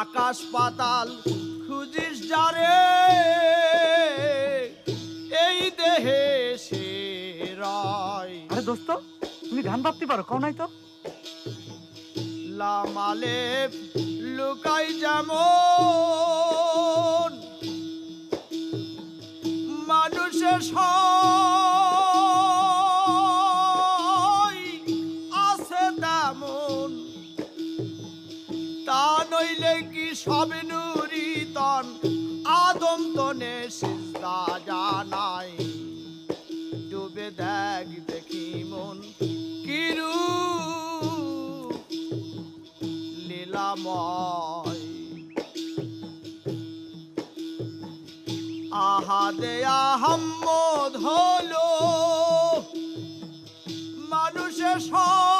আকাশ পাতাল খুঁজিস যারে, এই দেহে সে রয়। আরে দোস্ত, তুমি গান ভাবতে পারো, কও নাই তো? লামালে লুকাই যেমন মানুষের সয় আছে তেমন, তা নইলে কি সবে নুরি তন আদম তনে সিজদা জানাই। ডুবে দেখ দেখি মন কিরু লীলাময়। আহাদে আহম্মদ হলো মানুষের সব